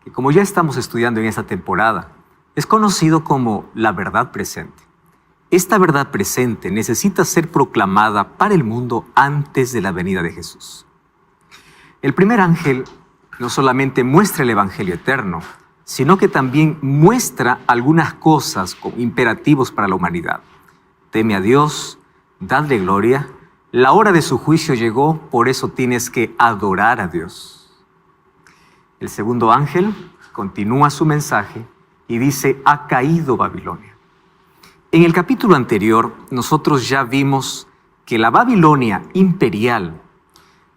y como ya estamos estudiando en esta temporada, es conocido como la verdad presente. Esta verdad presente necesita ser proclamada para el mundo antes de la venida de Jesús. El primer ángel no solamente muestra el Evangelio eterno, sino que también muestra algunas cosas como imperativos para la humanidad. Teme a Dios, dadle gloria, la hora de su juicio llegó, por eso tienes que adorar a Dios. El segundo ángel continúa su mensaje y dice, ha caído Babilonia. En el capítulo anterior, nosotros ya vimos que la Babilonia imperial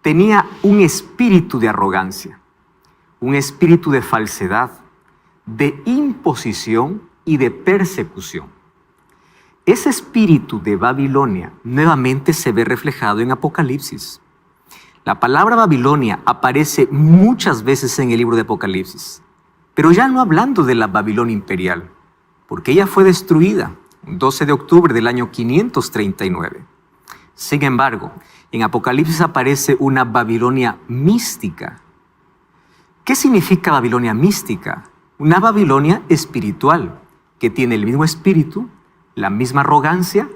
tenía un espíritu de arrogancia, un espíritu de falsedad, de imposición y de persecución. Ese espíritu de Babilonia nuevamente se ve reflejado en Apocalipsis. La palabra Babilonia aparece muchas veces en el libro de Apocalipsis, pero ya no hablando de la Babilonia imperial, porque ella fue destruida el 12 de octubre del año 539. Sin embargo, en Apocalipsis aparece una Babilonia mística. ¿Qué significa Babilonia mística? Una Babilonia espiritual, que tiene el mismo espíritu, la misma arrogancia,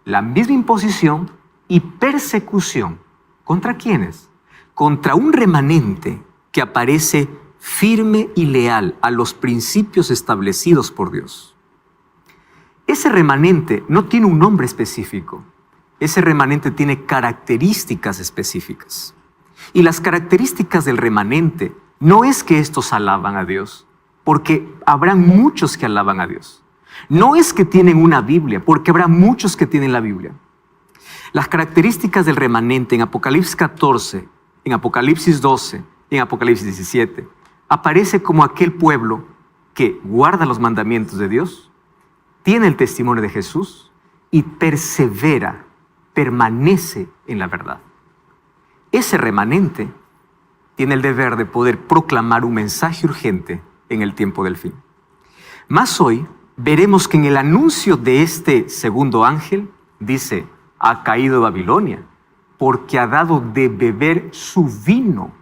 la misma imposición y persecución. ¿Contra quiénes? Contra un remanente que aparece firme y leal a los principios establecidos por Dios. Ese remanente no tiene un nombre específico. Ese remanente tiene características específicas. Y las características del remanente no es que estos alaban a Dios, porque habrán muchos que alaban a Dios. No es que tienen una Biblia, porque habrá muchos que tienen la Biblia. Las características del remanente en Apocalipsis 14, en Apocalipsis 12, en Apocalipsis 17, aparece como aquel pueblo que guarda los mandamientos de Dios, tiene el testimonio de Jesús y persevera, permanece en la verdad. Ese remanente tiene el deber de poder proclamar un mensaje urgente en el tiempo del fin. Más hoy veremos que en el anuncio de este segundo ángel dice, ha caído Babilonia porque ha dado de beber su vino.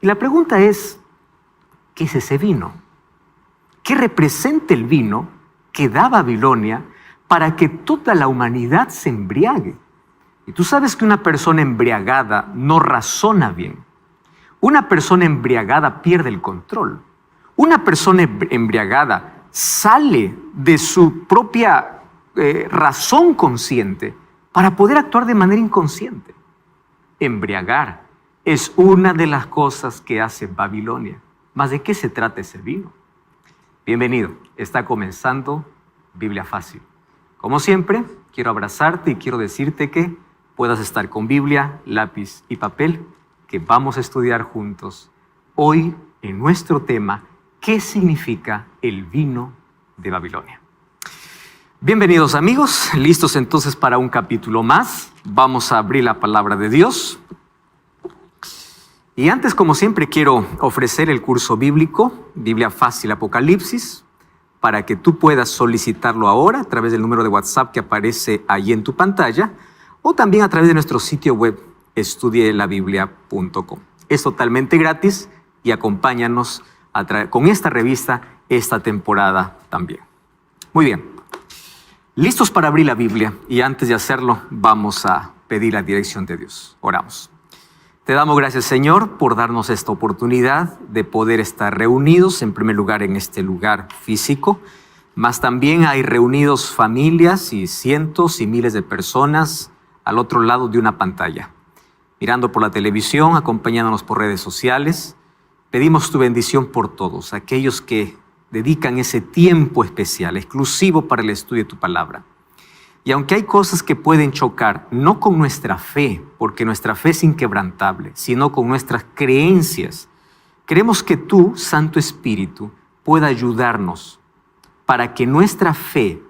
Y la pregunta es, ¿qué es ese vino? ¿Qué representa el vino que da Babilonia para que toda la humanidad se embriague? Y tú sabes que una persona embriagada no razona bien. Una persona embriagada pierde el control. Una persona embriagada sale de su propia razón consciente para poder actuar de manera inconsciente. Embriagar es una de las cosas que hace Babilonia. ¿Mas de qué se trata ese vino? Bienvenido, está comenzando Biblia Fácil. Como siempre, quiero abrazarte y quiero decirte que puedas estar con Biblia, lápiz y papel, que vamos a estudiar juntos hoy en nuestro tema, ¿qué significa el vino de Babilonia? Bienvenidos amigos, listos entonces para un capítulo más. Vamos a abrir la palabra de Dios. Y antes, como siempre, quiero ofrecer el curso bíblico, Biblia Fácil Apocalipsis, para que tú puedas solicitarlo ahora a través del número de WhatsApp que aparece ahí en tu pantalla, o también a través de nuestro sitio web, estudielabiblia.com. Es totalmente gratis y acompáñanos con esta revista esta temporada también. Muy bien, listos para abrir la Biblia y antes de hacerlo vamos a pedir la dirección de Dios. Oramos. Te damos gracias, Señor, por darnos esta oportunidad de poder estar reunidos, en primer lugar, en este lugar físico, mas también hay reunidos familias y cientos y miles de personas al otro lado de una pantalla, mirando por la televisión, acompañándonos por redes sociales. Pedimos tu bendición por todos, aquellos que dedican ese tiempo especial, exclusivo para el estudio de tu palabra. Y aunque hay cosas que pueden chocar, no con nuestra fe, porque nuestra fe es inquebrantable, sino con nuestras creencias, queremos que tú, Santo Espíritu, pueda ayudarnos para que nuestra fe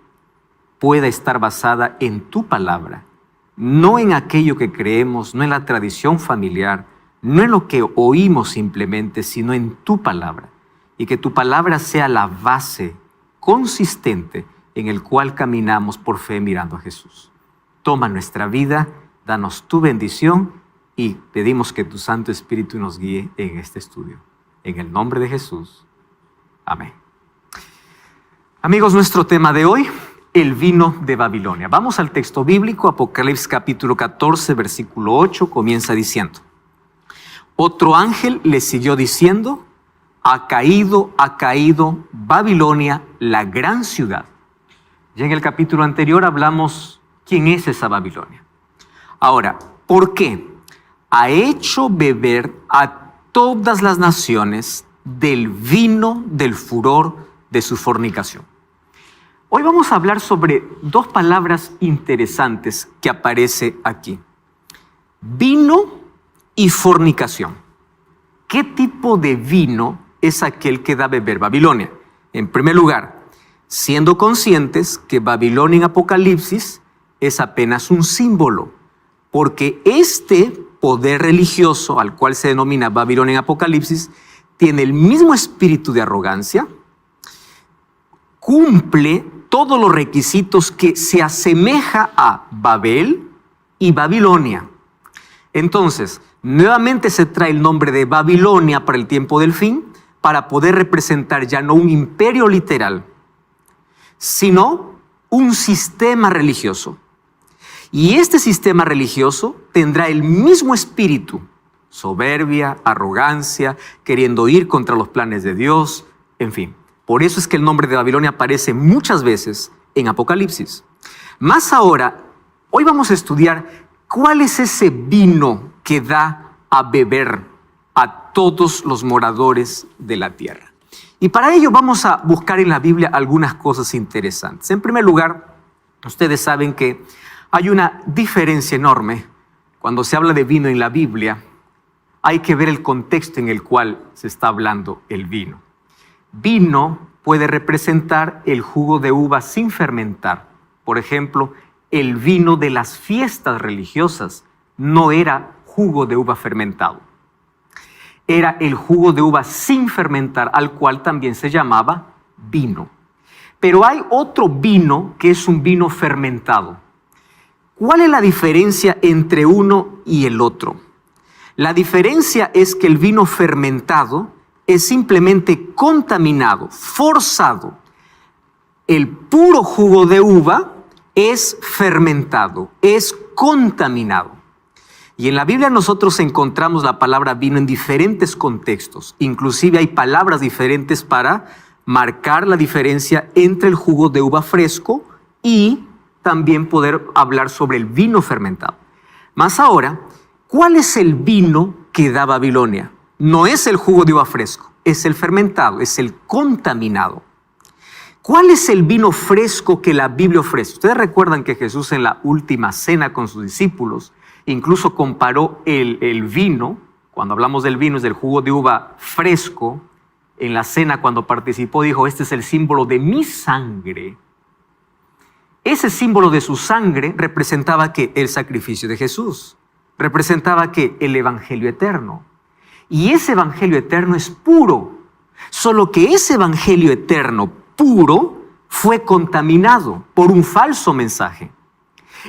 pueda estar basada en tu palabra, no en aquello que creemos, no en la tradición familiar, no en lo que oímos simplemente, sino en tu palabra. Y que tu palabra sea la base consistente en el cual caminamos por fe mirando a Jesús. Toma nuestra vida, danos tu bendición y pedimos que tu Santo Espíritu nos guíe en este estudio. En el nombre de Jesús. Amén. Amigos, nuestro tema de hoy, el vino de Babilonia. Vamos al texto bíblico, Apocalipsis capítulo 14, versículo 8, comienza diciendo: otro ángel le siguió diciendo: ha caído Babilonia, la gran ciudad. Ya en el capítulo anterior hablamos quién es esa Babilonia. Ahora, ¿por qué? Ha hecho beber a todas las naciones del vino del furor de su fornicación. Hoy vamos a hablar sobre dos palabras interesantes que aparece aquí: vino y fornicación. ¿Qué tipo de vino es aquel que da a beber Babilonia? En primer lugar, siendo conscientes que Babilonia en Apocalipsis es apenas un símbolo, porque este poder religioso al cual se denomina Babilonia en Apocalipsis tiene el mismo espíritu de arrogancia, cumple todos los requisitos que se asemeja a Babel y Babilonia. Entonces, nuevamente se trae el nombre de Babilonia para el tiempo del fin, para poder representar ya no un imperio literal, sino un sistema religioso. Y este sistema religioso tendrá el mismo espíritu: soberbia, arrogancia, queriendo ir contra los planes de Dios, en fin. Por eso es que el nombre de Babilonia aparece muchas veces en Apocalipsis. Más ahora, hoy vamos a estudiar cuál es ese vino que da a beber a todos los moradores de la tierra. Y para ello vamos a buscar en la Biblia algunas cosas interesantes. En primer lugar, ustedes saben que hay una diferencia enorme. Cuando se habla de vino en la Biblia, hay que ver el contexto en el cual se está hablando el vino. Vino puede representar el jugo de uva sin fermentar. Por ejemplo, el vino de las fiestas religiosas no era jugo de uva fermentado. Era el jugo de uva sin fermentar, al cual también se llamaba vino. Pero hay otro vino que es un vino fermentado. ¿Cuál es la diferencia entre uno y el otro? La diferencia es que el vino fermentado es simplemente contaminado, forzado. El puro jugo de uva es fermentado, es contaminado. Y en la Biblia nosotros encontramos la palabra vino en diferentes contextos. Inclusive hay palabras diferentes para marcar la diferencia entre el jugo de uva fresco y también poder hablar sobre el vino fermentado. Más ahora, ¿cuál es el vino que da Babilonia? No es el jugo de uva fresco, es el fermentado, es el contaminado. ¿Cuál es el vino fresco que la Biblia ofrece? Ustedes recuerdan que Jesús en la última cena con sus discípulos incluso comparó el vino, cuando hablamos del vino es del jugo de uva fresco. En la cena cuando participó dijo: este es el símbolo de mi sangre. Ese símbolo de su sangre representaba que el sacrificio de Jesús, representaba que el evangelio eterno. Y ese evangelio eterno es puro, solo que ese evangelio eterno puro fue contaminado por un falso mensaje.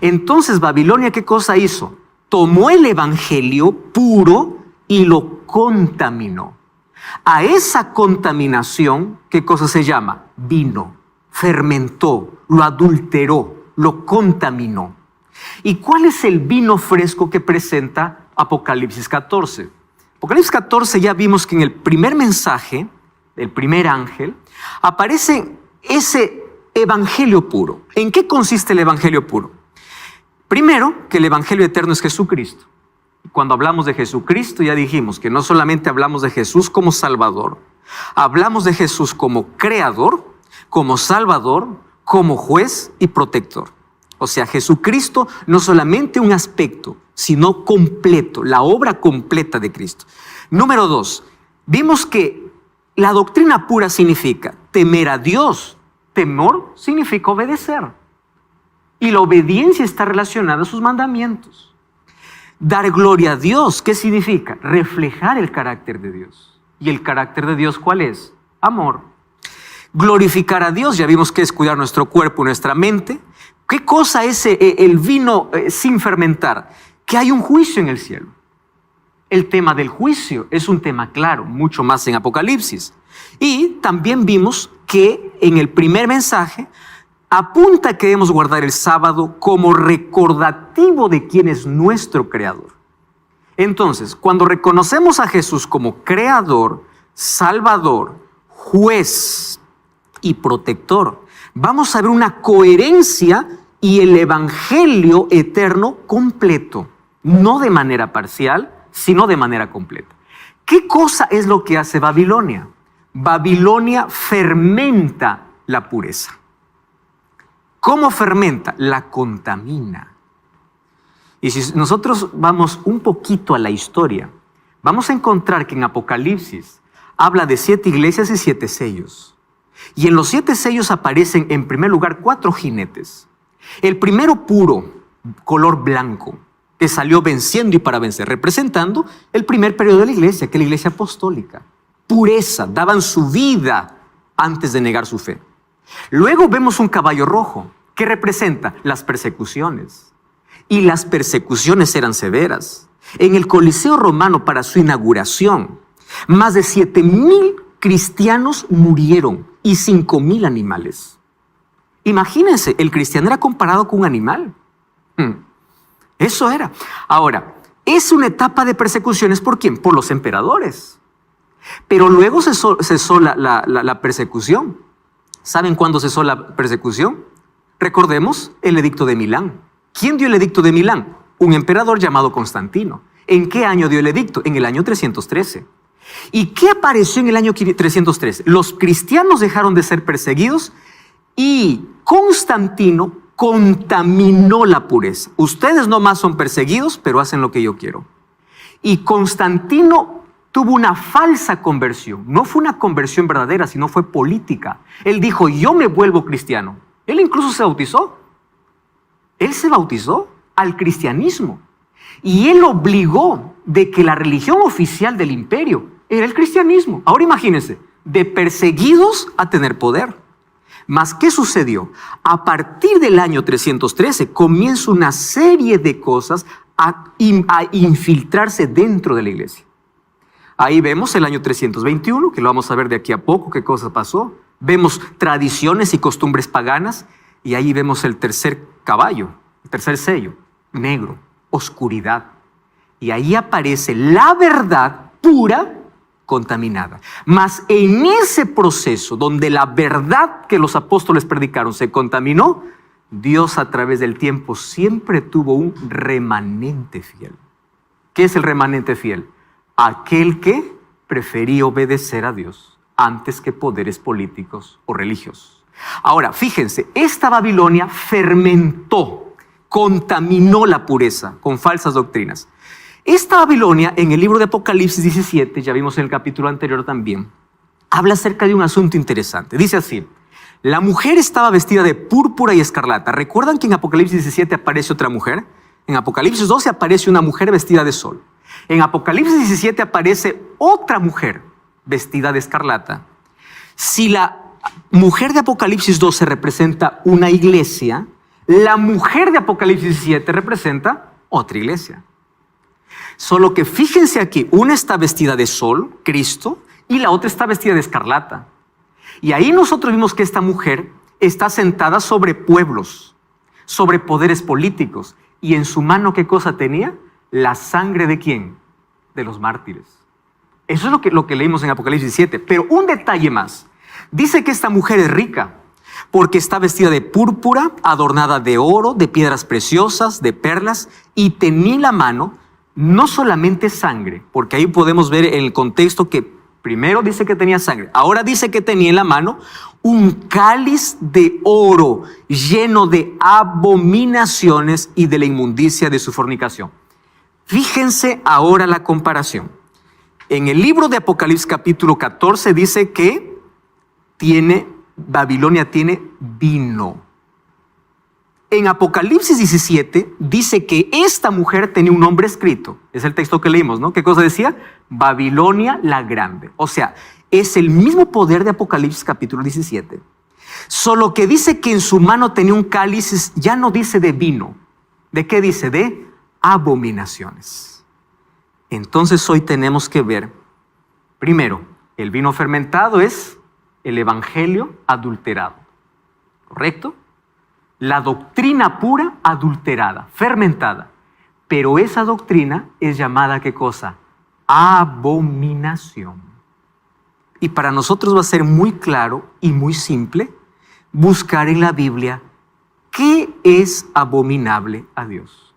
Entonces Babilonia, ¿qué cosa hizo? Tomó el evangelio puro y lo contaminó. A esa contaminación, ¿qué cosa se llama? Vino. Fermentó, lo adulteró, lo contaminó. ¿Y cuál es el vino fresco que presenta Apocalipsis 14? Apocalipsis 14 ya vimos que en el primer mensaje del primer ángel aparece ese evangelio puro. ¿En qué consiste el evangelio puro? Primero, que el evangelio eterno es Jesucristo. Cuando hablamos de Jesucristo ya dijimos que no solamente hablamos de Jesús como Salvador, hablamos de Jesús como Creador, como Salvador, como juez y protector. O sea, Jesucristo no solamente un aspecto, sino completo, la obra completa de Cristo. Número 2, vimos que la doctrina pura significa temer a Dios. Temor significa obedecer. Y la obediencia está relacionada a sus mandamientos. Dar gloria a Dios, ¿qué significa? Reflejar el carácter de Dios. ¿Y el carácter de Dios cuál es? Amor. Glorificar a Dios, ya vimos que es cuidar nuestro cuerpo y nuestra mente. ¿Qué cosa es el vino sin fermentar? Que hay un juicio en el cielo. El tema del juicio es un tema claro, mucho más en Apocalipsis. Y también vimos que en el primer mensaje apunta que debemos guardar el sábado como recordativo de quién es nuestro Creador. Entonces, cuando reconocemos a Jesús como Creador, Salvador, Juez y Protector, vamos a ver una coherencia y el Evangelio eterno completo, no de manera parcial, sino de manera completa. ¿Qué cosa es lo que hace Babilonia? Babilonia fermenta la pureza. ¿Cómo fermenta? La contamina. Y si nosotros vamos un poquito a la historia, vamos a encontrar que en Apocalipsis habla de 7 iglesias y 7 sellos. Y en los 7 sellos aparecen en primer lugar 4 jinetes. El primero puro, color blanco, que salió venciendo y para vencer, representando el primer periodo de la iglesia, que es la iglesia apostólica. Pureza, daban su vida antes de negar su fe. Luego vemos un caballo rojo, que representa las persecuciones. Y las persecuciones eran severas. En el Coliseo Romano, para su inauguración, más de 7,000 cristianos murieron y 5,000 animales. Imagínense, el cristiano era comparado con un animal. Eso era. Ahora, es una etapa de persecuciones, ¿por quién? Por los emperadores. Pero luego cesó la persecución. ¿Saben cuándo cesó la persecución? Recordemos el edicto de Milán. ¿Quién dio el edicto de Milán? Un emperador llamado Constantino. ¿En qué año dio el edicto? En el año 313. ¿Y qué apareció en el año 313? Los cristianos dejaron de ser perseguidos y Constantino contaminó la pureza. Ustedes no más son perseguidos, pero hacen lo que yo quiero. Y Constantino tuvo una falsa conversión. No fue una conversión verdadera, sino fue política. Él dijo, yo me vuelvo cristiano. Él incluso se bautizó. Él se bautizó al cristianismo. Y él obligó de que la religión oficial del imperio era el cristianismo. Ahora imagínense, de perseguidos a tener poder. Mas, ¿qué sucedió? A partir del año 313 comienza una serie de cosas a infiltrarse dentro de la iglesia. Ahí vemos el año 321, que lo vamos a ver de aquí a poco, qué cosa pasó. Vemos tradiciones y costumbres paganas, y ahí vemos el tercer caballo, el tercer sello, negro, oscuridad. Y ahí aparece la verdad pura, contaminada. Mas en ese proceso donde la verdad que los apóstoles predicaron se contaminó, Dios a través del tiempo siempre tuvo un remanente fiel. ¿Qué es el remanente fiel? Aquel que prefería obedecer a Dios antes que poderes políticos o religiosos. Ahora, fíjense, esta Babilonia fermentó, contaminó la pureza con falsas doctrinas. Esta Babilonia, en el libro de Apocalipsis 17, ya vimos en el capítulo anterior también, habla acerca de un asunto interesante. Dice así, la mujer estaba vestida de púrpura y escarlata. ¿Recuerdan que en Apocalipsis 17 aparece otra mujer? En Apocalipsis 12 aparece una mujer vestida de sol. En Apocalipsis 17 aparece otra mujer vestida de escarlata. Si la mujer de Apocalipsis 12 representa una iglesia, la mujer de Apocalipsis 17 representa otra iglesia. Solo que fíjense aquí, una está vestida de sol, Cristo, y la otra está vestida de escarlata. Y ahí nosotros vimos que esta mujer está sentada sobre pueblos, sobre poderes políticos. Y en su mano, ¿qué cosa tenía? La sangre ¿de quién? De los mártires. Eso es lo que leímos en Apocalipsis 17. Pero un detalle más. Dice que esta mujer es rica porque está vestida de púrpura, adornada de oro, de piedras preciosas, de perlas, y tenía en la mano no solamente sangre, porque ahí podemos ver en el contexto que primero dice que tenía sangre, ahora dice que tenía en la mano un cáliz de oro lleno de abominaciones y de la inmundicia de su fornicación. Fíjense ahora la comparación. En el libro de Apocalipsis capítulo 14 dice que Babilonia tiene vino. En Apocalipsis 17 dice que esta mujer tenía un nombre escrito. Es el texto que leímos, ¿no? ¿Qué cosa decía? Babilonia la Grande. O sea, es el mismo poder de Apocalipsis capítulo 17. Solo que dice que en su mano tenía un cáliz, ya no dice de vino. ¿De qué dice? De abominaciones. Entonces hoy tenemos que ver, primero, el vino fermentado es el evangelio adulterado, ¿correcto? La doctrina pura adulterada, fermentada. Pero esa doctrina es llamada, ¿qué cosa? Abominación. Y para nosotros va a ser muy claro y muy simple buscar en la Biblia qué es abominable a Dios.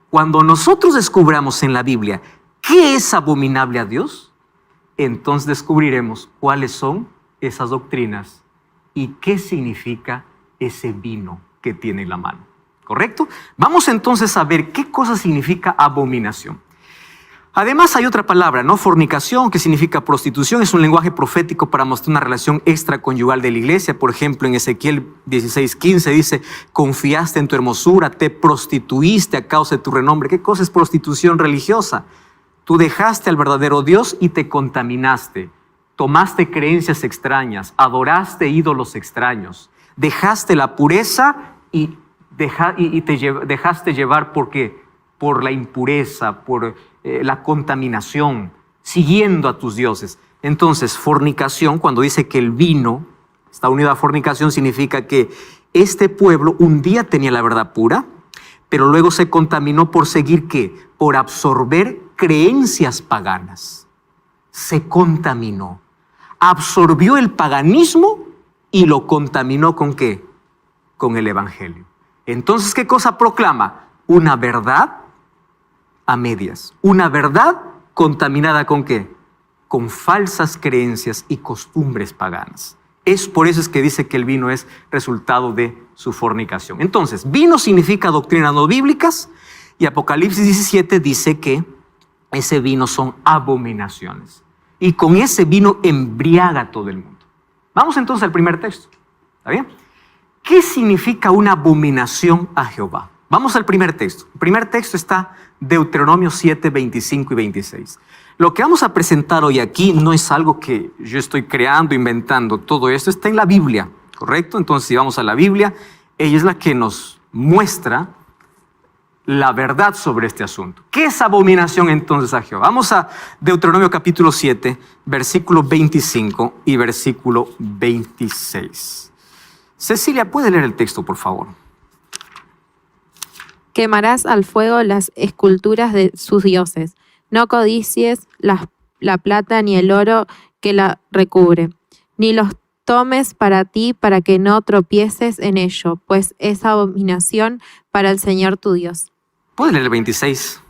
Cuando nosotros descubramos en la Biblia qué es abominable a Dios, entonces descubriremos cuáles son esas doctrinas y qué significa ese vino que tiene en la mano. ¿Correcto? Vamos entonces a ver qué cosa significa abominación. Además hay otra palabra, ¿no? Fornicación, que significa prostitución, es un lenguaje profético para mostrar una relación extraconyugal de la iglesia. Por ejemplo, en Ezequiel 16:15 dice: confiaste en tu hermosura, te prostituiste a causa de tu renombre. ¿Qué cosa es prostitución religiosa? Tú dejaste al verdadero Dios y te contaminaste. Tomaste creencias extrañas, adoraste ídolos extraños, dejaste la pureza y te dejaste llevar por la impureza, por la contaminación, siguiendo a tus dioses. Entonces, fornicación, cuando dice que el vino está unido a fornicación, significa que este pueblo un día tenía la verdad pura, pero luego se contaminó por seguir ¿qué? Por absorber creencias paganas. Se contaminó. Absorbió el paganismo y lo contaminó ¿con qué? Con el evangelio. Entonces, ¿qué cosa proclama? Una verdad a medias. Una verdad contaminada ¿con qué? Con falsas creencias y costumbres paganas. Es por eso es que dice que el vino es resultado de su fornicación. Entonces, vino significa doctrinas no bíblicas y Apocalipsis 17 dice que ese vino son abominaciones. Y con ese vino embriaga a todo el mundo. Vamos entonces al primer texto. ¿Está bien? ¿Qué significa una abominación a Jehová? Vamos al primer texto. El primer texto está Deuteronomio 7, 25 y 26. Lo que vamos a presentar hoy aquí no es algo que yo estoy creando, inventando. Todo esto está en la Biblia, ¿correcto? Entonces, si vamos a la Biblia, ella es la que nos muestra la verdad sobre este asunto. ¿Qué es abominación entonces a Jehová? Vamos a Deuteronomio capítulo 7, versículo 25 y versículo 26. Cecilia, ¿puede leer el texto, por favor? Quemarás al fuego las esculturas de sus dioses. No codicies la plata ni el oro que la recubre, ni los tomes para ti para que no tropieces en ello, pues es abominación para el Señor tu Dios. ¿Puede leer el 26?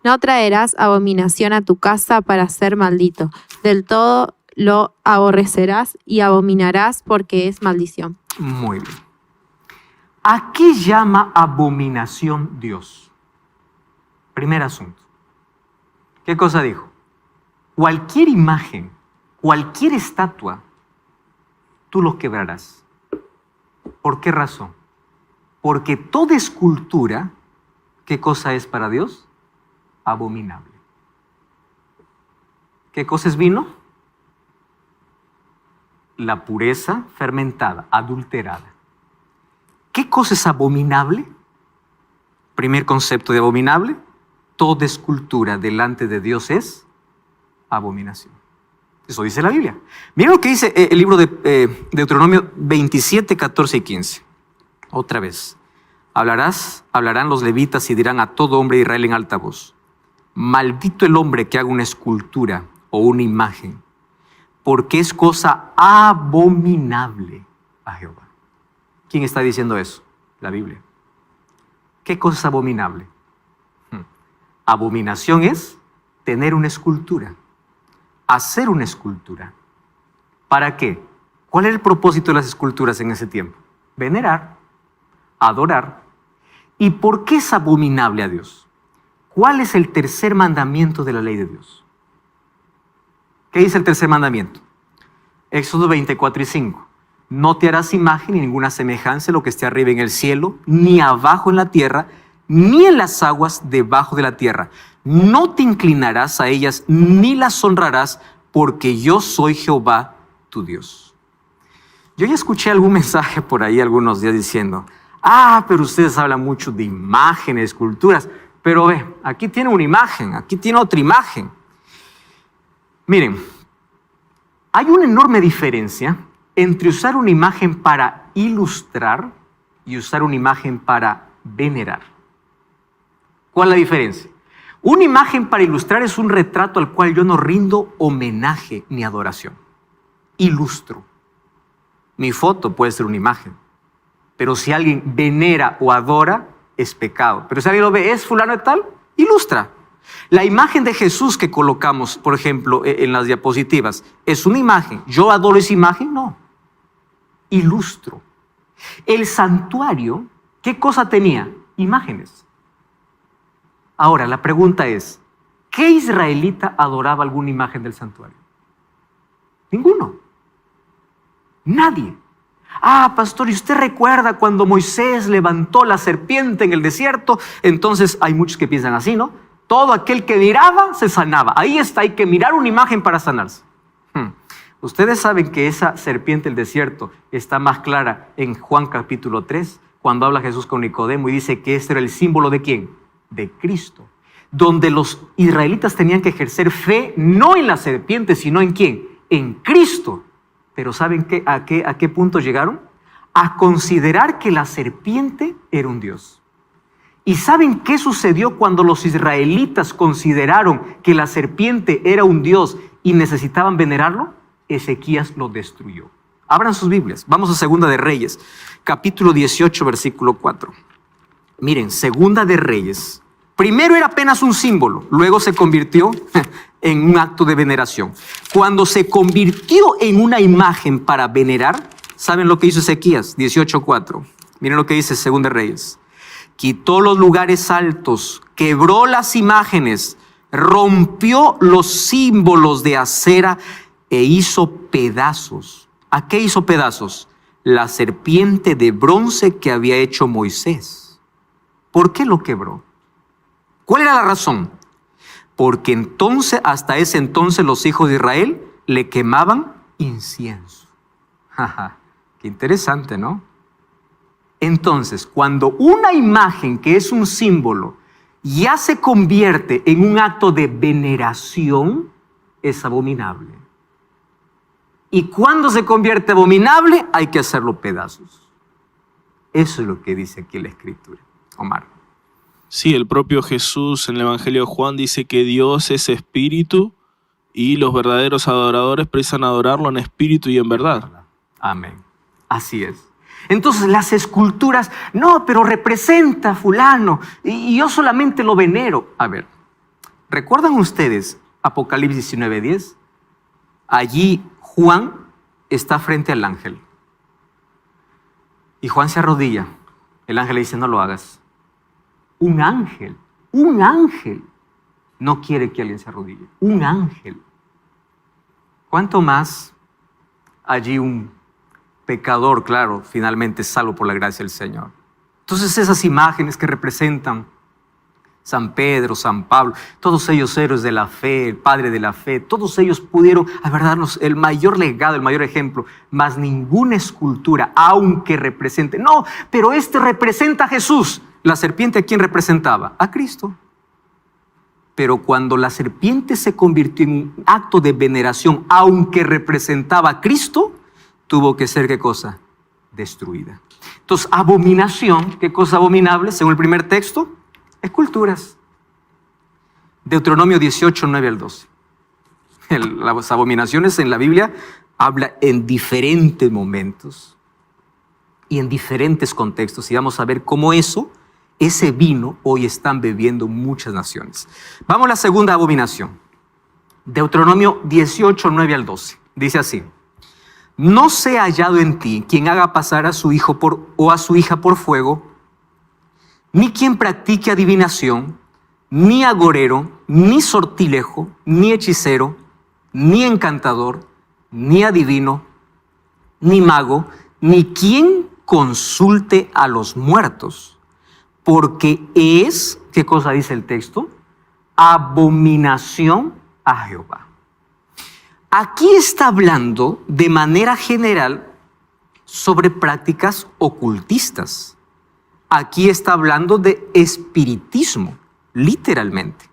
No traerás abominación a tu casa para ser maldito. Del todo lo aborrecerás y abominarás porque es maldición. Muy bien. ¿A qué llama abominación Dios? Primer asunto. ¿Qué cosa dijo? Cualquier imagen, cualquier estatua, tú lo quebrarás. ¿Por qué razón? Porque toda escultura, ¿qué cosa es para Dios? Abominable. ¿Qué cosa es vino? La pureza fermentada, adulterada. ¿Qué cosa es abominable? Primer concepto de abominable, toda escultura delante de Dios es abominación. Eso dice la Biblia. Miren lo que dice el libro de Deuteronomio 27, 14 y 15. Otra vez. Hablarán los levitas y dirán a todo hombre de Israel en alta voz: maldito el hombre que haga una escultura o una imagen, porque es cosa abominable a Jehová. ¿Quién está diciendo eso? La Biblia. ¿Qué cosa es abominable? Abominación es tener una escultura, hacer una escultura. ¿Para qué? ¿Cuál es el propósito de las esculturas en ese tiempo? Venerar, adorar. ¿Y por qué es abominable a Dios? ¿Cuál es el tercer mandamiento de la ley de Dios? ¿Qué dice el tercer mandamiento? Éxodo 24 y 5. No te harás imagen ni ninguna semejanza de lo que esté arriba en el cielo, ni abajo en la tierra, ni en las aguas debajo de la tierra. No te inclinarás a ellas, ni las honrarás, porque yo soy Jehová, tu Dios. Yo ya escuché algún mensaje por ahí algunos días diciendo: pero ustedes hablan mucho de imágenes, esculturas. Pero ve, aquí tiene una imagen, aquí tiene otra imagen. Miren, hay una enorme diferencia entre usar una imagen para ilustrar y usar una imagen para venerar. ¿Cuál es la diferencia? Una imagen para ilustrar es un retrato al cual yo no rindo homenaje ni adoración. Ilustro. Mi foto puede ser una imagen, pero si alguien venera o adora, es pecado. Pero si alguien lo ve, ¿es fulano de tal? Ilustra. La imagen de Jesús que colocamos, por ejemplo, en las diapositivas, ¿es una imagen? ¿Yo adoro esa imagen? No. Ilustro. El santuario, ¿qué cosa tenía? Imágenes. Ahora, la pregunta es, ¿qué israelita adoraba alguna imagen del santuario? Ninguno. Nadie. Ah, pastor, ¿y usted recuerda cuando Moisés levantó la serpiente en el desierto? Entonces hay muchos que piensan así, ¿no? Todo aquel que miraba se sanaba. Ahí está, hay que mirar una imagen para sanarse. Ustedes saben que esa serpiente del desierto está más clara en Juan capítulo 3, cuando habla Jesús con Nicodemo y dice que este era el símbolo ¿de quién? De Cristo. Donde los israelitas tenían que ejercer fe no en la serpiente, sino ¿en quién? En Cristo. Pero ¿saben a qué punto llegaron? A considerar que la serpiente era un dios. ¿Y saben qué sucedió cuando los israelitas consideraron que la serpiente era un dios y necesitaban venerarlo? Ezequías lo destruyó. Abran sus Biblias. Vamos a Segunda de Reyes, capítulo 18, versículo 4. Miren, Segunda de Reyes. Primero era apenas un símbolo, luego se convirtió en un acto de veneración. Cuando se convirtió en una imagen para venerar, ¿saben lo que hizo Ezequías? 18:4. Miren lo que dice Segunda de Reyes. Quitó los lugares altos, quebró las imágenes, rompió los símbolos de acera e hizo pedazos. ¿A qué hizo pedazos? La serpiente de bronce que había hecho Moisés. ¿Por qué lo quebró? ¿Cuál era la razón? Porque entonces, hasta ese entonces, los hijos de Israel le quemaban incienso. Qué interesante, ¿no? Entonces, cuando una imagen que es un símbolo ya se convierte en un acto de veneración, es abominable. Y cuando se convierte abominable, hay que hacerlo pedazos. Eso es lo que dice aquí la Escritura. Omar. Sí, el propio Jesús en el Evangelio de Juan dice que Dios es espíritu y los verdaderos adoradores precisan adorarlo en espíritu y en verdad. Amén. Así es. Entonces las esculturas, no, pero representa a fulano y yo solamente lo venero. A ver, ¿recuerdan ustedes Apocalipsis 19:10? Allí Juan está frente al ángel y Juan se arrodilla. El ángel le dice, no lo hagas. Un ángel no quiere que alguien se arrodille. Un ángel. ¿Cuánto más allí un pecador, claro, finalmente salvo por la gracia del Señor? Entonces esas imágenes que representan San Pedro, San Pablo, todos ellos héroes de la fe, el padre de la fe, todos ellos pudieron darnos el mayor legado, el mayor ejemplo, mas ninguna escultura, aunque represente, no, pero este representa a Jesús. La serpiente, ¿a quién representaba? A Cristo. Pero cuando la serpiente se convirtió en un acto de veneración, aunque representaba a Cristo, tuvo que ser, ¿qué cosa? Destruida. Entonces, abominación, ¿qué cosa abominable? Según el primer texto, esculturas. Deuteronomio 18, 9 al 12. Las abominaciones en la Biblia habla en diferentes momentos y en diferentes contextos. Y vamos a ver cómo ese vino hoy están bebiendo muchas naciones. Vamos a la segunda abominación. Deuteronomio 18, 9 al 12. Dice así. No sea hallado en ti quien haga pasar a su hijo o a su hija por fuego, ni quien practique adivinación, ni agorero, ni sortilejo, ni hechicero, ni encantador, ni adivino, ni mago, ni quien consulte a los muertos, porque es, ¿qué cosa dice el texto? Abominación a Jehová. Aquí está hablando de manera general sobre prácticas ocultistas. Aquí está hablando de espiritismo. literalmente.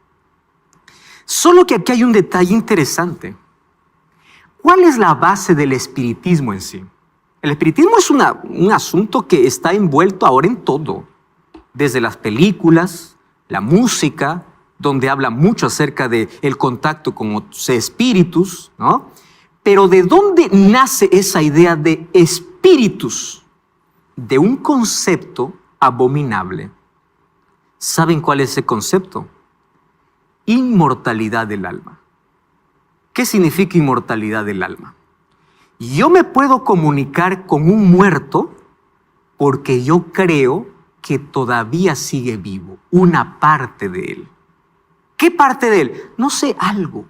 Solo que aquí hay un detalle interesante. ¿Cuál es la base del espiritismo en sí? El espiritismo es un asunto que está envuelto ahora en todo, desde las películas, la música, donde habla mucho acerca del contacto con otros espíritus, ¿no? Pero ¿de dónde nace esa idea de espíritus? De un concepto abominable. ¿Saben cuál es ese concepto? Inmortalidad del alma. ¿Qué significa inmortalidad del alma? Yo me puedo comunicar con un muerto porque yo creo que todavía sigue vivo, una parte de él. ¿Qué parte de él? No sé, algo.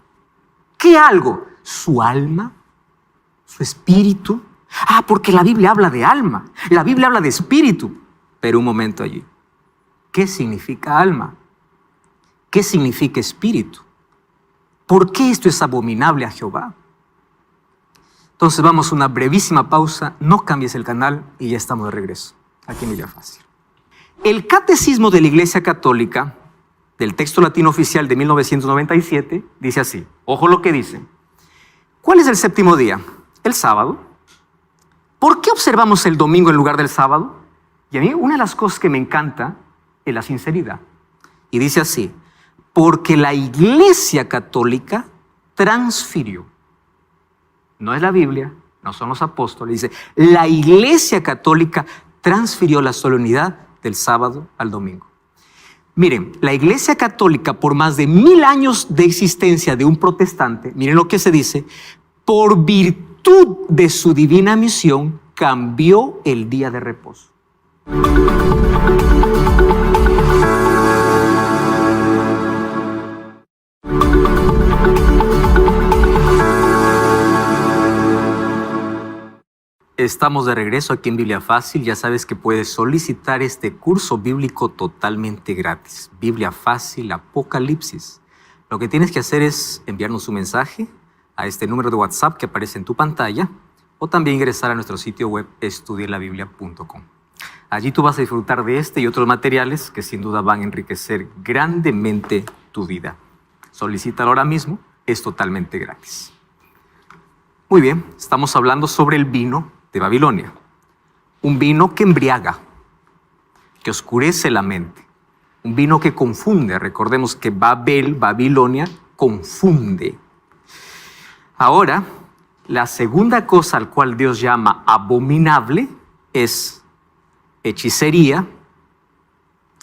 ¿Qué algo? ¿Su alma? ¿Su espíritu? Porque la Biblia habla de alma, la Biblia habla de espíritu. Pero un momento allí. ¿Qué significa alma? ¿Qué significa espíritu? ¿Por qué esto es abominable a Jehová? Entonces vamos a una brevísima pausa, no cambies el canal y ya estamos de regreso, aquí en Biblia Fácil. El Catecismo de la Iglesia Católica, del texto latino oficial de 1997, dice así, ojo lo que dice. ¿Cuál es el séptimo día? El sábado. ¿Por qué observamos el domingo en lugar del sábado? Y a mí una de las cosas que me encanta es la sinceridad. Y dice así, porque la Iglesia Católica transfirió. No es la Biblia, no son los apóstoles. Dice, la Iglesia Católica transfirió la solemnidad del sábado al domingo. Miren, la Iglesia Católica, por más de 1000 años de existencia de un protestante, miren lo que se dice, por virtud de su divina misión, cambió el día de reposo. Estamos de regreso aquí en Biblia Fácil. Ya sabes que puedes solicitar este curso bíblico totalmente gratis. Biblia Fácil, Apocalipsis. Lo que tienes que hacer es enviarnos un mensaje a este número de WhatsApp que aparece en tu pantalla o también ingresar a nuestro sitio web estudielabiblia.com. Allí tú vas a disfrutar de este y otros materiales que sin duda van a enriquecer grandemente tu vida. Solicítalo ahora mismo, es totalmente gratis. Muy bien, estamos hablando sobre el vino de Babilonia. Un vino que embriaga, que oscurece la mente. Un vino que confunde. Recordemos que Babilonia, confunde. Ahora, la segunda cosa al cual Dios llama abominable es hechicería,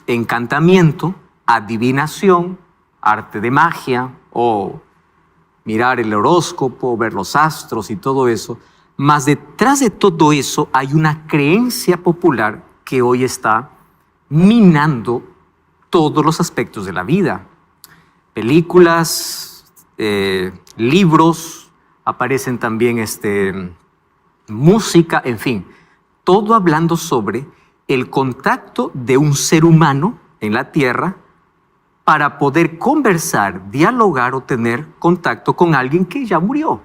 encantamiento, adivinación, arte de magia o mirar el horóscopo, ver los astros y todo eso. Mas detrás de todo eso hay una creencia popular que hoy está minando todos los aspectos de la vida. Películas, libros, aparecen también música, en fin, todo hablando sobre el contacto de un ser humano en la tierra para poder conversar, dialogar o tener contacto con alguien que ya murió.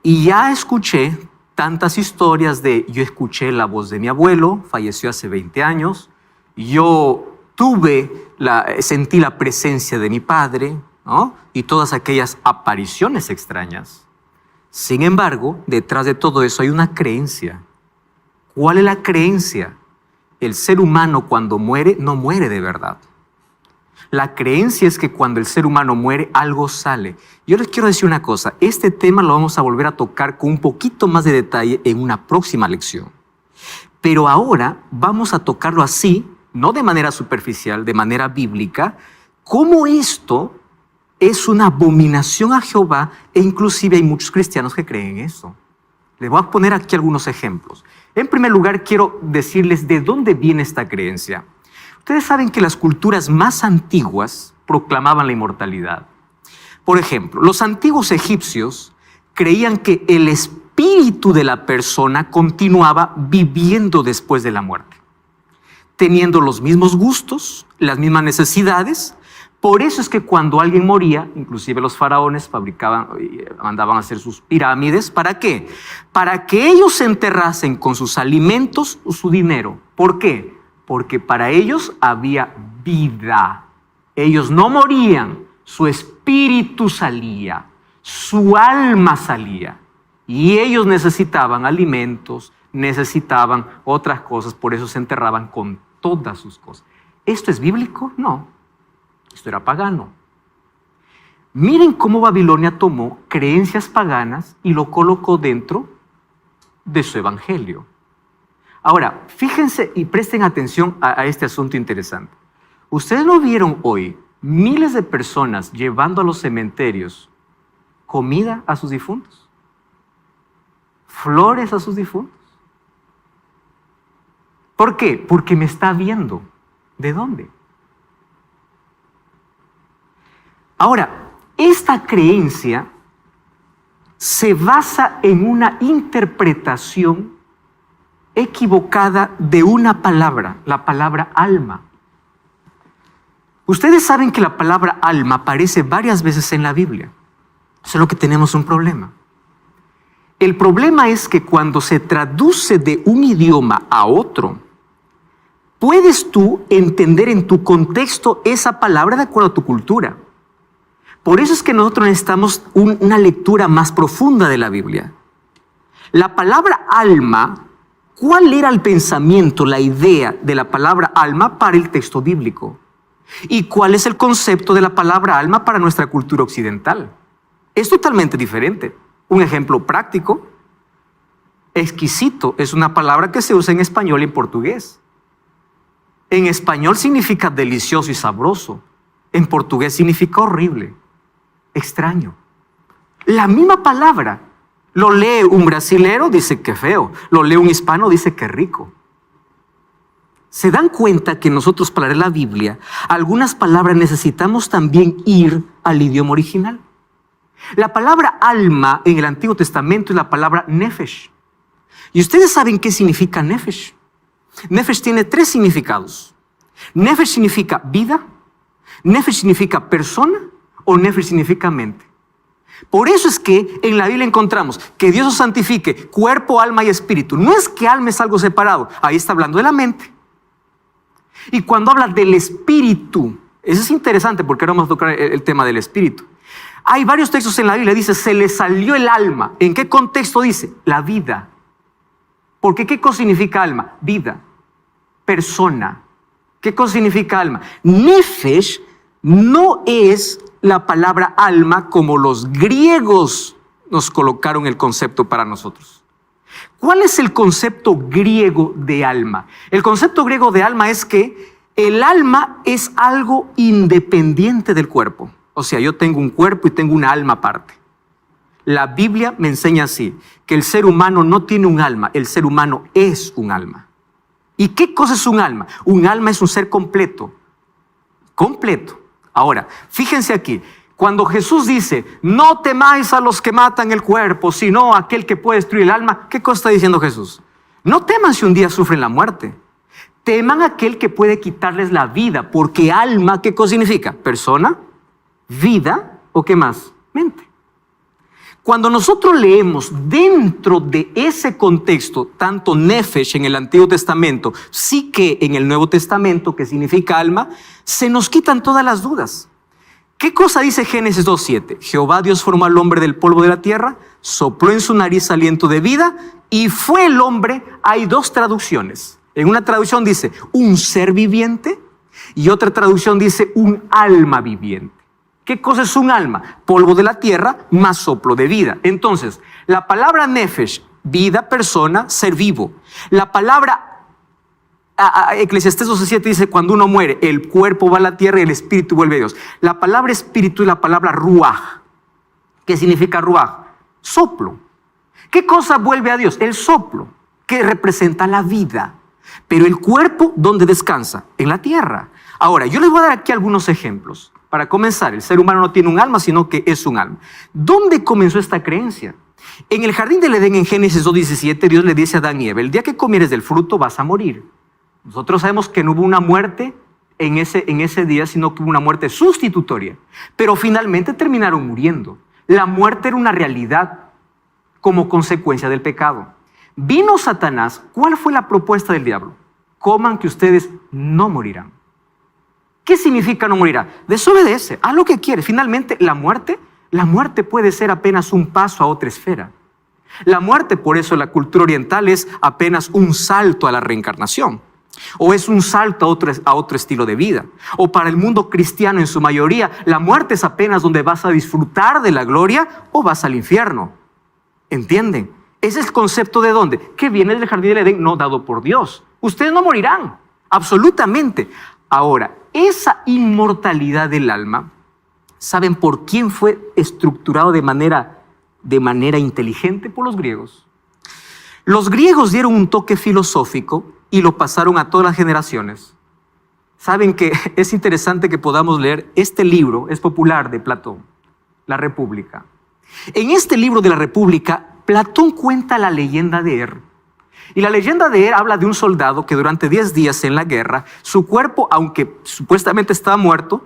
Y ya escuché tantas historias yo escuché la voz de mi abuelo, falleció hace 20 años, yo sentí la presencia de mi padre, ¿no? Y todas aquellas apariciones extrañas. Sin embargo, detrás de todo eso hay una creencia. ¿Cuál es la creencia? El ser humano cuando muere, no muere de verdad. La creencia es que cuando el ser humano muere, algo sale. Yo les quiero decir una cosa, este tema lo vamos a volver a tocar con un poquito más de detalle en una próxima lección. Pero ahora vamos a tocarlo así, no de manera superficial, de manera bíblica, cómo esto es una abominación a Jehová e inclusive hay muchos cristianos que creen eso. Les voy a poner aquí algunos ejemplos. En primer lugar, quiero decirles de dónde viene esta creencia. Ustedes saben que las culturas más antiguas proclamaban la inmortalidad. Por ejemplo, los antiguos egipcios creían que el espíritu de la persona continuaba viviendo después de la muerte, teniendo los mismos gustos, las mismas necesidades. Por eso es que cuando alguien moría, inclusive los faraones mandaban a hacer sus pirámides. ¿Para qué? Para que ellos se enterrasen con sus alimentos o su dinero. ¿Por qué? Porque para ellos había vida Ellos no morían, su espíritu salía, su alma salía. Y ellos necesitaban alimentos, necesitaban otras cosas, por eso se enterraban con todas sus cosas. ¿Esto es bíblico? No, esto era pagano. Miren cómo Babilonia tomó creencias paganas y lo colocó dentro de su evangelio. Ahora, fíjense y presten atención a este asunto interesante. ¿Ustedes no vieron hoy miles de personas llevando a los cementerios comida a sus difuntos? Flores a sus difuntos. ¿Por qué? Porque me está viendo. ¿De dónde? Ahora, esta creencia se basa en una interpretación equivocada de una palabra, la palabra alma. Ustedes saben que la palabra alma aparece varias veces en la Biblia. Solo que tenemos un problema. El problema es que cuando se traduce de un idioma a otro, puedes tú entender en tu contexto esa palabra de acuerdo a tu cultura. Por eso es que nosotros necesitamos una lectura más profunda de la Biblia. La palabra alma, ¿cuál era el pensamiento, la idea de la palabra alma para el texto bíblico? ¿Y cuál es el concepto de la palabra alma para nuestra cultura occidental? Es totalmente diferente. Un ejemplo práctico: exquisito es una palabra que se usa en español y en portugués. En español significa delicioso y sabroso. En portugués significa horrible, extraño. La misma palabra. Lo lee un brasilero, dice que feo. Lo lee un hispano, dice que rico. ¿Se dan cuenta que nosotros para leer la Biblia, algunas palabras necesitamos también ir al idioma original? La palabra alma en el Antiguo Testamento es la palabra nefesh. ¿Y ustedes saben qué significa nefesh? Nefesh tiene 3 significados. Nefesh significa vida, nefesh significa persona o nefesh significa mente. Por eso es que en la Biblia encontramos que Dios os santifique cuerpo, alma y espíritu. No es que alma es algo separado, ahí está hablando de la mente. Y cuando habla del espíritu, eso es interesante porque ahora vamos a tocar el tema del espíritu. Hay varios textos en la Biblia, dice, se le salió el alma. ¿En qué contexto dice? La vida. Porque ¿qué cosa significa alma? Vida, persona. ¿Qué cosa significa alma? Nefesh no es la palabra alma como los griegos nos colocaron el concepto para nosotros. ¿Cuál es el concepto griego de alma? El concepto griego de alma es que el alma es algo independiente del cuerpo. O sea, yo tengo un cuerpo y tengo una alma aparte. La Biblia me enseña así, que el ser humano no tiene un alma, el ser humano es un alma. ¿Y qué cosa es un alma? Un alma es un ser completo. Completo. Ahora, fíjense aquí, cuando Jesús dice, no temáis a los que matan el cuerpo, sino a aquel que puede destruir el alma, ¿qué cosa está diciendo Jesús? No teman si un día sufren la muerte. Teman a aquel que puede quitarles la vida, porque alma, ¿qué cosa significa? Persona, vida o qué más? Mente. Cuando nosotros leemos dentro de ese contexto, tanto nefesh en el Antiguo Testamento, psique en el Nuevo Testamento, que significa alma, se nos quitan todas las dudas. ¿Qué cosa dice Génesis 2:7? Jehová Dios formó al hombre del polvo de la tierra, sopló en su nariz aliento de vida y fue el hombre. Hay 2 traducciones. En una traducción dice un ser viviente y otra traducción dice un alma viviente. ¿Qué cosa es un alma? Polvo de la tierra más soplo de vida. Entonces, la palabra nefesh, vida, persona, ser vivo. La palabra, Eclesiastés 12:7 dice, cuando uno muere, el cuerpo va a la tierra y el espíritu vuelve a Dios. La palabra espíritu es la palabra ruaj. ¿Qué significa ruaj? Soplo. ¿Qué cosa vuelve a Dios? El soplo, que representa la vida. Pero el cuerpo, ¿dónde descansa? En la tierra. Ahora, yo les voy a dar aquí algunos ejemplos. Para comenzar, el ser humano no tiene un alma, sino que es un alma. ¿Dónde comenzó esta creencia? En el jardín del Edén, en Génesis 2:17, Dios le dice a Adán y Eva, el día que comieres del fruto vas a morir. Nosotros sabemos que no hubo una muerte en ese día, sino que hubo una muerte sustitutoria. Pero finalmente terminaron muriendo. La muerte era una realidad como consecuencia del pecado. Vino Satanás. ¿Cuál fue la propuesta del diablo? Coman que ustedes no morirán. ¿Qué significa no morirá? Desobedece, haz lo que quiere. Finalmente, la muerte puede ser apenas un paso a otra esfera. La muerte, por eso la cultura oriental es apenas un salto a la reencarnación. O es un salto a otro estilo de vida. O para el mundo cristiano en su mayoría, la muerte es apenas donde vas a disfrutar de la gloria o vas al infierno. ¿Entienden? Ese es el concepto de dónde, que viene del jardín del Edén, no dado por Dios. Ustedes no morirán, absolutamente. Ahora, esa inmortalidad del alma, ¿saben por quién fue estructurado de manera inteligente? Por los griegos. Los griegos dieron un toque filosófico y lo pasaron a todas las generaciones. Saben que es interesante que podamos leer este libro, es popular, de Platón, La República. En este libro de La República, Platón cuenta la leyenda de Er. Y la leyenda de Er habla de un soldado que durante 10 días en la guerra, su cuerpo, aunque supuestamente estaba muerto,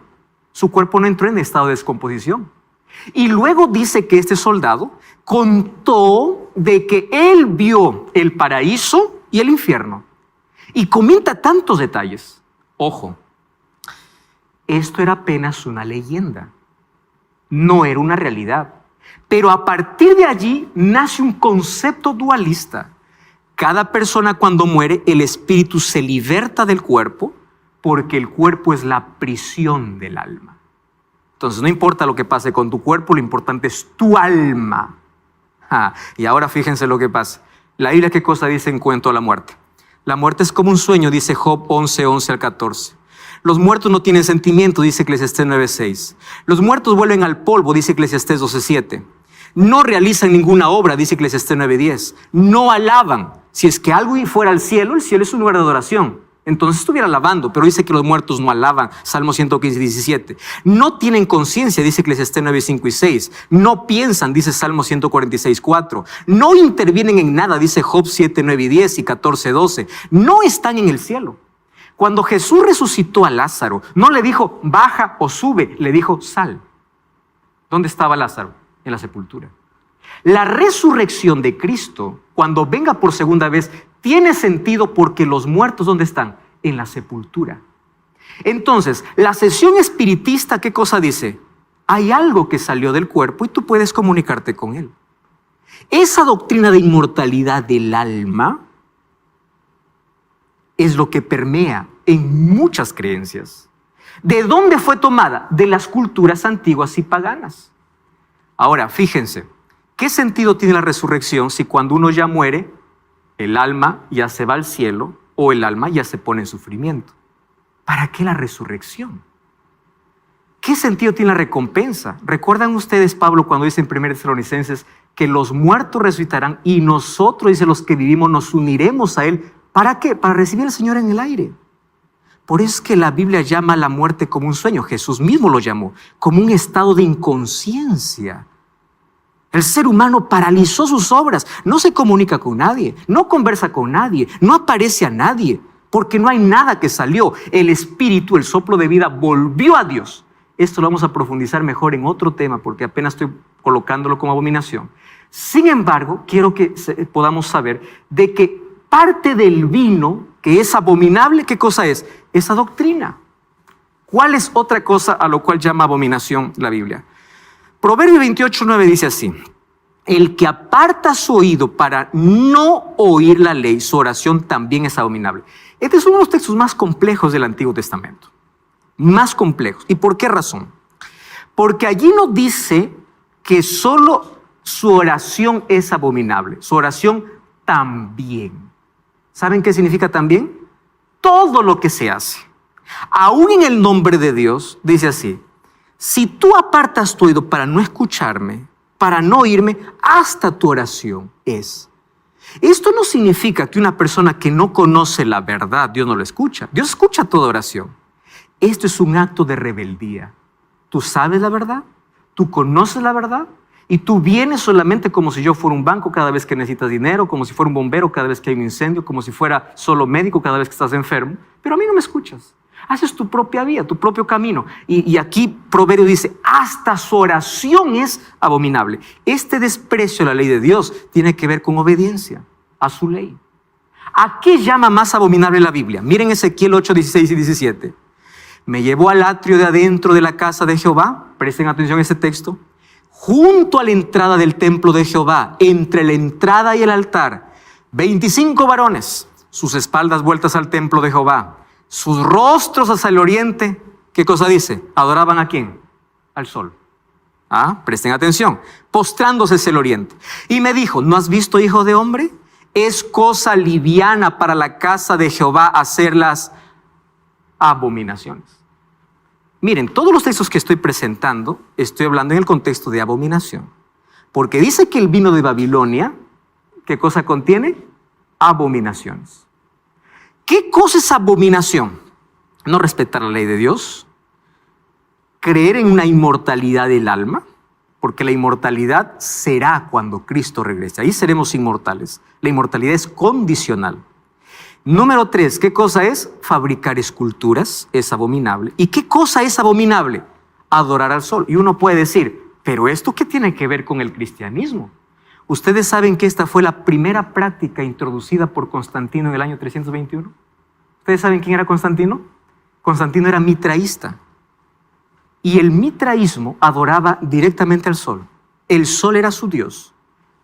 su cuerpo no entró en estado de descomposición. Y luego dice que este soldado contó de que él vio el paraíso y el infierno. Y comenta tantos detalles. Ojo, esto era apenas una leyenda, no era una realidad. Pero a partir de allí nace un concepto dualista. Cada persona cuando muere, el espíritu se liberta del cuerpo porque el cuerpo es la prisión del alma. Entonces no importa lo que pase con tu cuerpo, lo importante es tu alma. Y ahora fíjense lo que pasa. La Biblia, ¿qué cosa dice en cuanto a la muerte? La muerte es como un sueño, dice Job 11:11 al 14. Los muertos no tienen sentimiento, dice Eclesiastés 9:6. Los muertos vuelven al polvo, dice Eclesiastés 12:7. No realizan ninguna obra, dice Eclesiastés 9:10. No alaban. Si es que algo fuera al cielo, el cielo es un lugar de adoración. Entonces estuviera alabando, pero dice que los muertos no alaban. Salmo 115:17. No tienen conciencia, dice Eclesiastés 9:5 y 6. No piensan, dice Salmo 146:4. No intervienen en nada, dice Job 7:9 y 10 y 14:12. No están en el cielo. Cuando Jesús resucitó a Lázaro, no le dijo baja o sube, le dijo sal. ¿Dónde estaba Lázaro? En la sepultura. La resurrección de Cristo, cuando venga por segunda vez, tiene sentido porque los muertos, ¿dónde están? En la sepultura. Entonces, la sesión espiritista, ¿qué cosa dice? Hay algo que salió del cuerpo y tú puedes comunicarte con él. Esa doctrina de inmortalidad del alma es lo que permea en muchas creencias. ¿De dónde fue tomada? De las culturas antiguas y paganas. Ahora, fíjense, ¿qué sentido tiene la resurrección si cuando uno ya muere, el alma ya se va al cielo o el alma ya se pone en sufrimiento? ¿Para qué la resurrección? ¿Qué sentido tiene la recompensa? ¿Recuerdan ustedes, Pablo, cuando dice en 1 Tesalonicenses que los muertos resucitarán y nosotros, dice, los que vivimos, nos uniremos a él? ¿Para qué? Para recibir al Señor en el aire. Por eso es que la Biblia llama a la muerte como un sueño. Jesús mismo lo llamó como un estado de inconsciencia. El ser humano paralizó sus obras, no se comunica con nadie, no conversa con nadie, no aparece a nadie, porque no hay nada que salió. El espíritu, el soplo de vida, volvió a Dios. Esto lo vamos a profundizar mejor en otro tema, porque apenas estoy colocándolo como abominación. Sin embargo, quiero que podamos saber de que parte del vino que es abominable, ¿qué cosa es? Esa doctrina. ¿Cuál es otra cosa a lo cual llama abominación la Biblia? Proverbio 28:9 dice así: el que aparta su oído para no oír la ley, su oración también es abominable. Este es uno de los textos más complejos del Antiguo Testamento. Más complejos. ¿Y por qué razón? Porque allí nos dice que solo su oración es abominable. Su oración también. ¿Saben qué significa también? Todo lo que se hace, aún en el nombre de Dios, dice así: si tú apartas tu oído para no escucharme, para no oírme, hasta tu oración es. Esto no significa que una persona que no conoce la verdad, Dios no lo escucha. Dios escucha toda oración. Esto es un acto de rebeldía. Tú sabes la verdad, tú conoces la verdad, y tú vienes solamente como si yo fuera un banco cada vez que necesitas dinero, como si fuera un bombero cada vez que hay un incendio, como si fuera solo médico cada vez que estás enfermo, pero a mí no me escuchas. Haces tu propia vía, tu propio camino. Y aquí Proverbio dice, hasta su oración es abominable. Este desprecio a la ley de Dios tiene que ver con obediencia a su ley. ¿A qué llama más abominable la Biblia? Miren Ezequiel 8, 16 y 17. me llevó al atrio de adentro de la casa de Jehová. Presten atención a este texto. Junto a la entrada del templo de Jehová, entre la entrada y el altar, 25 varones, sus espaldas vueltas al templo de Jehová, sus rostros hacia el oriente. ¿Qué cosa dice? ¿Adoraban a quién? Al sol. Presten atención. Postrándose hacia el oriente. Y me dijo, ¿no has visto, hijo de hombre? Es cosa liviana para la casa de Jehová hacer las abominaciones. Miren, todos los textos que estoy presentando, estoy hablando en el contexto de abominación. Porque dice que el vino de Babilonia, ¿qué cosa contiene? Abominaciones. ¿Qué cosa es abominación? No respetar la ley de Dios, creer en una inmortalidad del alma, porque la inmortalidad será cuando Cristo regrese. Ahí seremos inmortales. La inmortalidad es condicional. Número 3, ¿qué cosa es? Fabricar esculturas es abominable. ¿Y qué cosa es abominable? Adorar al sol. Y uno puede decir, ¿pero esto qué tiene que ver con el cristianismo? Ustedes saben que esta fue la primera práctica introducida por Constantino en el año 321. ¿Ustedes saben quién era Constantino? Constantino era mitraísta. Y el mitraísmo adoraba directamente al sol. El sol era su dios.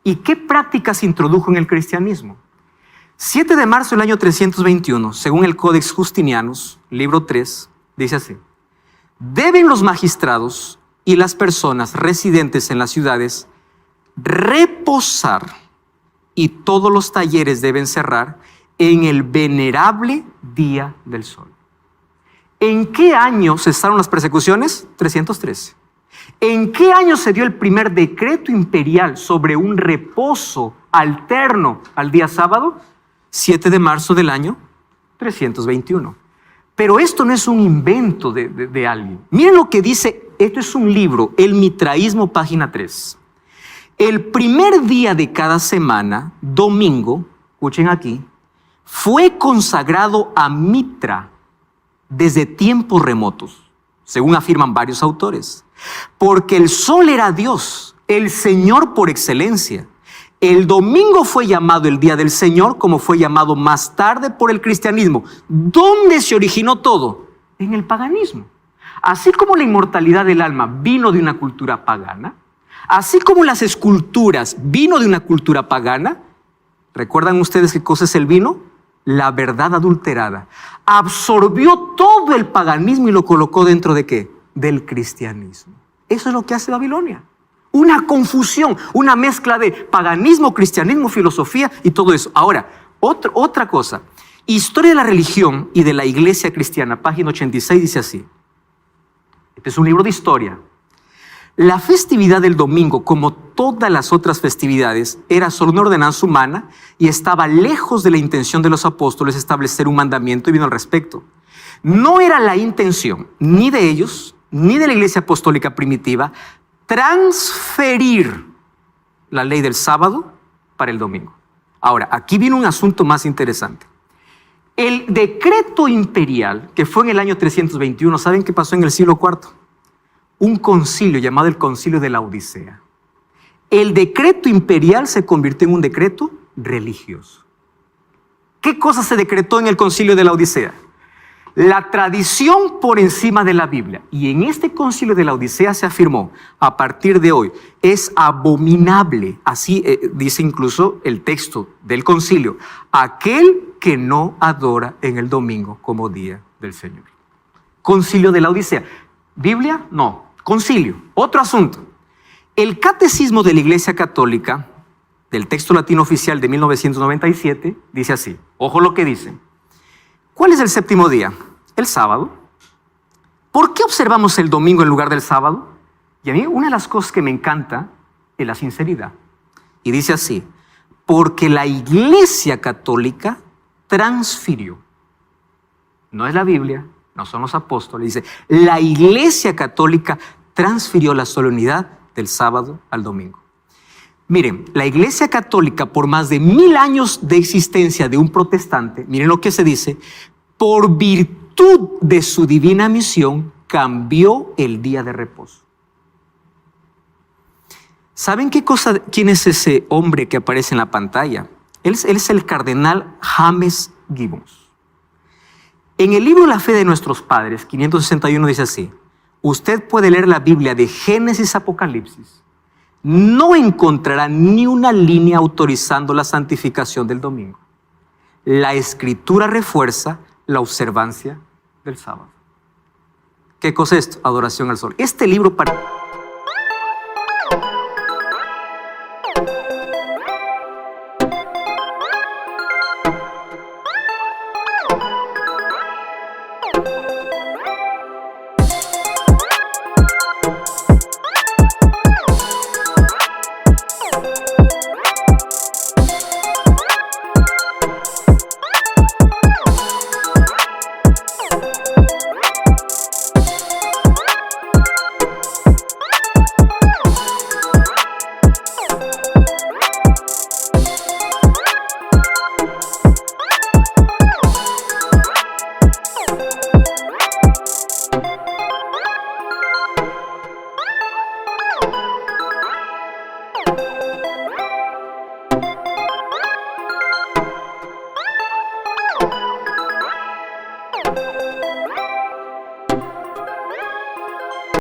¿Y qué prácticas introdujo en el cristianismo? 7 de marzo del año 321, según el Codex Justinianus, libro 3, dice así: deben los magistrados y las personas residentes en las ciudades reposar, y todos los talleres deben cerrar en el venerable día del sol. ¿En qué año cesaron las persecuciones? 313. ¿En qué año se dio el primer decreto imperial sobre un reposo alterno al día sábado? 7 de marzo del año 321. Pero esto no es un invento de alguien. Miren lo que dice, esto es un libro, El Mitraísmo, página 3. El primer día de cada semana, domingo, escuchen aquí, fue consagrado a Mitra desde tiempos remotos, según afirman varios autores, porque el sol era Dios, el Señor por excelencia. El domingo fue llamado el día del Señor, como fue llamado más tarde por el cristianismo. ¿Dónde se originó todo? En el paganismo. Así como la inmortalidad del alma vino de una cultura pagana, así como las esculturas vino de una cultura pagana. ¿Recuerdan ustedes qué cosa es el vino? La verdad adulterada. Absorbió todo el paganismo y lo colocó dentro ¿de qué? Del cristianismo. Eso es lo que hace Babilonia. Una confusión, una mezcla de paganismo, cristianismo, filosofía y todo eso. Ahora, otra cosa. Historia de la religión y de la iglesia cristiana, página 86, dice así. Este es un libro de historia. La festividad del domingo, como todas las otras festividades, era solo una ordenanza humana y estaba lejos de la intención de los apóstoles establecer un mandamiento divino al respecto. No era la intención ni de ellos, ni de la iglesia apostólica primitiva, transferir la ley del sábado para el domingo. Ahora, aquí viene un asunto más interesante. El decreto imperial, que fue en el año 321, ¿saben qué pasó en el siglo IV? Un concilio llamado el Concilio de la Odisea. El decreto imperial se convirtió en un decreto religioso. ¿Qué cosa se decretó en el Concilio de la Odisea? La tradición por encima de la Biblia. Y en este Concilio de la Odisea se afirmó, a partir de hoy, es abominable, así dice incluso el texto del concilio, aquel que no adora en el domingo como día del Señor. Concilio de la Odisea. ¿Biblia? No. Concilio. Otro asunto. El Catecismo de la Iglesia Católica, del texto latino oficial de 1997, dice así. Ojo lo que dice. ¿Cuál es el séptimo día? El sábado. ¿Por qué observamos el domingo en lugar del sábado? Y a mí una de las cosas que me encanta es la sinceridad. Y dice así, porque la Iglesia Católica transfirió. No es la Biblia, no son los apóstoles. Dice, la Iglesia Católica transfirió la solemnidad del sábado al domingo. Miren, la Iglesia Católica, por más de 1000 años de existencia de un protestante, miren lo que se dice, por virtud de su divina misión, cambió el día de reposo. ¿Saben quién es ese hombre que aparece en la pantalla? Él es el cardenal James Gibbons. En el libro La fe de nuestros padres, 561, dice así: usted puede leer la Biblia de Génesis a Apocalipsis. No encontrará ni una línea autorizando la santificación del domingo. La Escritura refuerza la observancia del sábado. ¿Qué cosa es esto? Adoración al sol. Este libro para